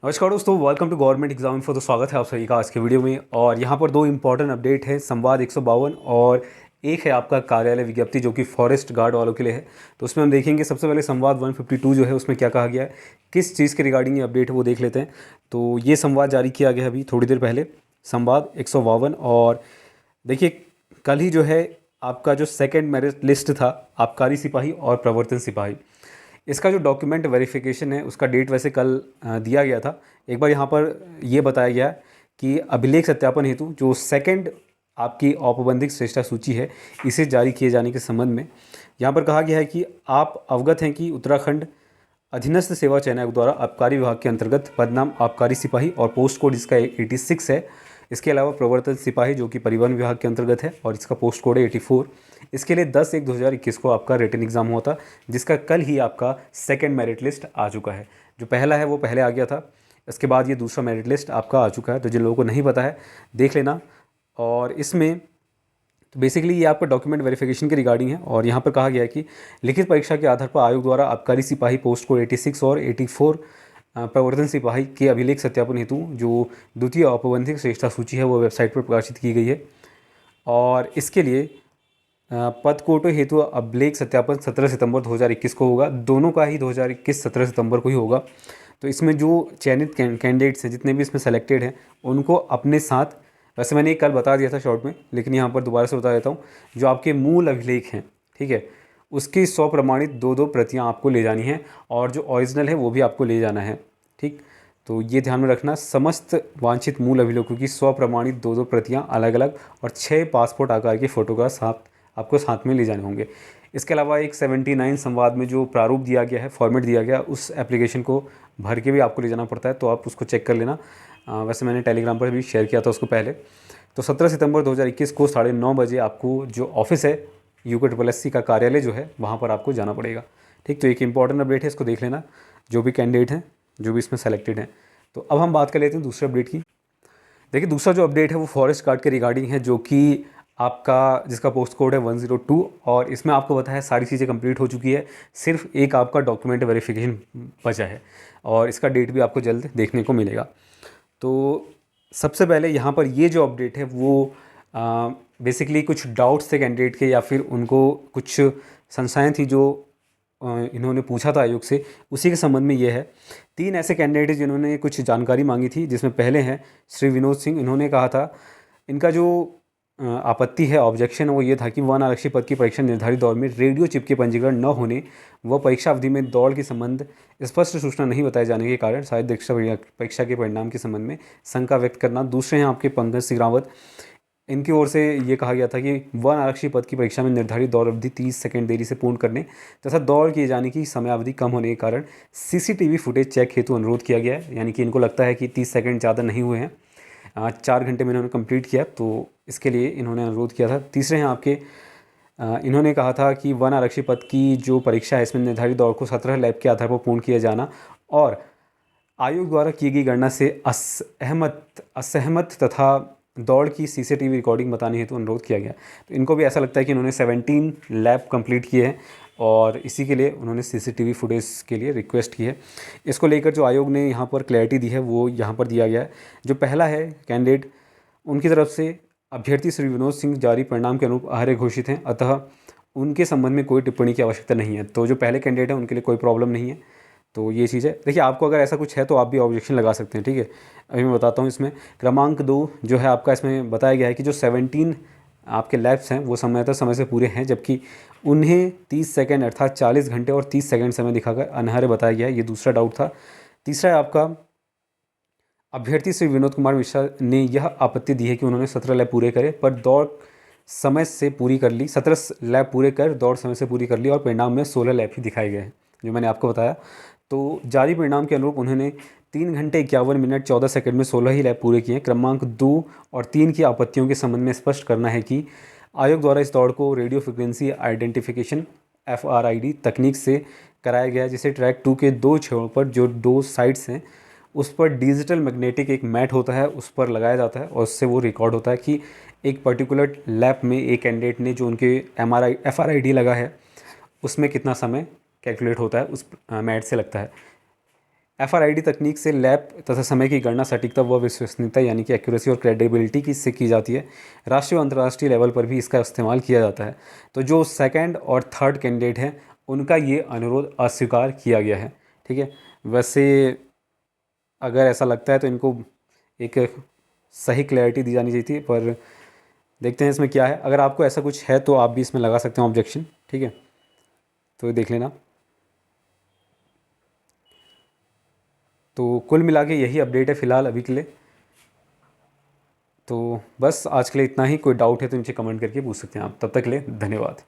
नमस्कार दोस्तों, welcome to government exam info. तो स्वागत है आप सभी का आज के वीडियो में। और यहाँ पर दो इंपॉर्टेंट अपडेट है, संवाद 152 और एक है आपका कार्यालय विज्ञप्ति जो कि फॉरेस्ट गार्ड वालों के लिए है। तो उसमें हम देखेंगे सबसे पहले संवाद 152 जो है उसमें क्या कहा गया है, किस चीज़ के रिगार्डिंग ये अपडेट है वो देख लेते हैं। तो ये संवाद जारी किया गया है अभी थोड़ी देर पहले, संवाद 152। और देखिए, कल ही जो है आपका जो सेकेंड मेरिट लिस्ट था आबकारी सिपाही और प्रवर्तन सिपाही, इसका जो डॉक्यूमेंट वेरिफिकेशन है उसका डेट वैसे कल दिया गया था। एक बार यहाँ पर ये बताया गया कि अभिलेख सत्यापन हेतु जो सेकंड आपकी औपबंधिक श्रेष्ठता सूची है इसे जारी किए जाने के संबंध में यहाँ पर कहा गया है कि आप अवगत हैं कि उत्तराखंड अधीनस्थ सेवा चयन आयोग द्वारा आबकारी विभाग के अंतर्गत पदनाम आबकारी सिपाही और पोस्ट कोड इसका 86 है। इसके अलावा प्रवर्तन सिपाही जो कि परिवहन विभाग के अंतर्गत है और इसका पोस्ट कोड है 84। इसके लिए 10/1/2021 को आपका रिटन एग्जाम हुआ था, जिसका कल ही आपका सेकंड मेरिट लिस्ट आ चुका है। जो पहला है वो पहले आ गया था, इसके बाद ये दूसरा मेरिट लिस्ट आपका आ चुका है। तो जिन लोगों को नहीं पता है देख लेना। और इसमें तो बेसिकली ये आपका डॉक्यूमेंट वेरिफिकेशन के रिगार्डिंग है। और यहाँ पर कहा गया है कि लिखित परीक्षा के आधार पर आयोग द्वारा आबकारी सिपाही पोस्ट कोड 86 और 84 प्रवर्तन सिपाही के अभिलेख सत्यापन हेतु जो द्वितीय औपबंधिक श्रेष्ठता सूची है वो वेबसाइट पर प्रकाशित की गई है। और इसके लिए पद कोटों हेतु अभिलेख सत्यापन 17 सितंबर 2021 को होगा। दोनों का ही 2021 17 सितंबर को ही होगा। तो इसमें जो चयनित कैंडिडेट्स हैं, जितने भी इसमें सेलेक्टेड हैं, उनको अपने साथ, वैसे मैंने कल बता दिया था शॉर्ट में, लेकिन यहाँ पर दोबारा से बता देता हूँ, जो आपके मूल अभिलेख हैं, ठीक है, उसकी 100 प्रमाणित 2-2 प्रतियाँ आपको ले जानी हैं और जो ओरिजिनल है वो भी आपको ले जाना है। ठीक, तो ये ध्यान में रखना, समस्त वांछित मूल अभिलेखों की 100 प्रमाणित 2-2 प्रतियाँ अलग अलग और 6 पासपोर्ट आकार की फ़ोटोग्राफ आपको साथ में ले जाने होंगे। इसके अलावा एक 79 संवाद में जो प्रारूप दिया गया है, फॉर्मेट दिया गया, उस एप्लीकेशन को भर के भी आपको ले जाना पड़ता है, तो आप उसको चेक कर लेना। वैसे मैंने टेलीग्राम पर भी शेयर किया था उसको पहले। तो 17 सितंबर 2021 को 9:30 बजे आपको जो ऑफिस है UPSSC का कार्यालय जो है वहाँ पर आपको जाना पड़ेगा। ठीक, तो एक इंपॉर्टेंट अपडेट है, इसको देख लेना जो भी कैंडिडेट हैं, जो भी इसमें सेलेक्टेड हैं। तो अब हम बात कर लेते हैं दूसरे अपडेट की। देखिए, दूसरा जो अपडेट है वो फॉरेस्ट गार्ड के रिगार्डिंग है, जो कि आपका जिसका पोस्ट कोड है 102। और इसमें आपको पता है सारी चीज़ें कंप्लीट हो चुकी है, सिर्फ एक आपका डॉक्यूमेंट वेरिफिकेशन बचा है और इसका डेट भी आपको जल्द देखने को मिलेगा। तो सबसे पहले यहाँ पर ये जो अपडेट है वो बेसिकली कुछ डाउट्स थे कैंडिडेट के, या फिर उनको कुछ संशय थी जो इन्होंने पूछा था आयोग से, उसी के संबंध में ये है। 3 ऐसे कैंडिडेट हैं जिन्होंने कुछ जानकारी मांगी थी, जिसमें पहले हैं श्री विनोद सिंह। इन्होंने कहा था, इनका जो आपत्ति है, ऑब्जेक्शन है, वो ये था कि वन आरक्षी पद की परीक्षा निर्धारित दौर में रेडियो चिप के पंजीकरण न होने व परीक्षा अवधि में दौड़ के संबंध स्पष्ट सूचना नहीं बताए जाने के कारण शायद परीक्षा के परिणाम के संबंध में शंका व्यक्त करना। दूसरे हैं आपके पंकज सिंह रावत। इनकी ओर से ये कहा गया था कि वन आरक्षी पद की परीक्षा में निर्धारित दौड़ अवधि 30 सेकंड देरी से पूर्ण करने तथा दौड़ किए जाने की समयावधि कम होने के कारण CCTV फुटेज चेक हेतु अनुरोध किया गया है। यानी कि इनको लगता है कि 30 सेकंड ज़्यादा नहीं हुए हैं, 4 घंटे में इन्होंने कंप्लीट किया, तो इसके लिए इन्होंने अनुरोध किया था। तीसरे हैं आपके, इन्होंने कहा था कि वन आरक्षी पद की जो परीक्षा है इसमें निर्धारित दौड़ को 17 लैब के आधार पर पूर्ण किया जाना और आयोग द्वारा की गई गणना से असहमत तथा दौड़ की CCTV रिकॉर्डिंग बताने हेतु अनुरोध किया गया। तो इनको भी ऐसा लगता है कि इन्होंने 17 लैब कंप्लीट किए हैं और इसी के लिए उन्होंने CCTV फुटेज के लिए रिक्वेस्ट की है। इसको लेकर जो आयोग ने यहाँ पर क्लैरिटी दी है वो यहाँ पर दिया गया है। जो पहला है कैंडिडेट, उनकी तरफ से अभ्यर्थी श्री विनोद सिंह जारी परिणाम के अनुरूप अहर्य घोषित हैं, अतः उनके संबंध में कोई टिप्पणी की आवश्यकता नहीं है। तो जो पहले कैंडिडेट है उनके लिए कोई प्रॉब्लम नहीं है। तो ये चीज़ है। देखिए, आपको अगर ऐसा कुछ है तो आप भी ऑब्जेक्शन लगा सकते हैं। ठीक है, अभी मैं बताता हूँ। इसमें क्रमांक 2 जो है आपका, इसमें बताया गया है कि जो 17 आपके लैब्स हैं वो समय से पूरे हैं, जबकि उन्हें 30 सेकंड अर्थात 40 घंटे और 30 सेकंड समय दिखाकर अनहर्य बताया गया है। ये दूसरा डाउट था। तीसरा है आपका, अभ्यर्थी श्री विनोद कुमार मिश्रा ने यह आपत्ति दी है कि उन्होंने 17 लैब पूरे करे पर दौड़ समय से पूरी कर ली, 17 लैब पूरे कर दौड़ समय से पूरी कर ली और परिणाम में 16 लैब ही दिखाए गए हैं, जो मैंने आपको बताया। तो जारी परिणाम के अनुरूप उन्होंने 3 घंटे 51 मिनट 14 सेकंड में 16 ही लैब पूरे किए। क्रमांक 2 और 3 की आपत्तियों के संबंध में स्पष्ट करना है कि आयोग द्वारा इस दौड़ को रेडियो फ्रिक्वेंसी आइडेंटिफिकेशन FRID तकनीक से कराया गया है, जिसे ट्रैक 2 के 2 छोरों पर जो 2 साइड्स हैं उस पर डिजिटल मैग्नेटिक एक मैट होता है, उस पर लगाया जाता है और उससे वो रिकॉर्ड होता है कि एक पर्टिकुलर लैब में एक कैंडिडेट ने जो उनके FRID लगा है उसमें कितना समय कैलकुलेट होता है, उस मैट से लगता है। FRID तकनीक से लैब तथा समय की गणना सटीकता व विश्वसनीयता यानी कि एक्यूरेसी और क्रेडिबिलिटी की से की जाती है। राष्ट्रीय और अंतर्राष्ट्रीय लेवल पर भी इसका इस्तेमाल किया जाता है। तो जो सेकंड और थर्ड कैंडिडेट हैं उनका ये अनुरोध अस्वीकार किया गया है। ठीक है, वैसे अगर ऐसा लगता है तो इनको एक सही क्लैरिटी दी जानी चाहिए थी, पर देखते हैं इसमें क्या है। अगर आपको ऐसा कुछ है तो आप भी इसमें लगा सकते हैं ऑब्जेक्शन। ठीक है, तो देख लेना। तो कुल मिला के यही अपडेट है फ़िलहाल अभी के लिए। तो बस आज के लिए इतना ही। कोई डाउट है तो नीचे कमेंट करके पूछ सकते हैं आप। तब तक के लिए धन्यवाद।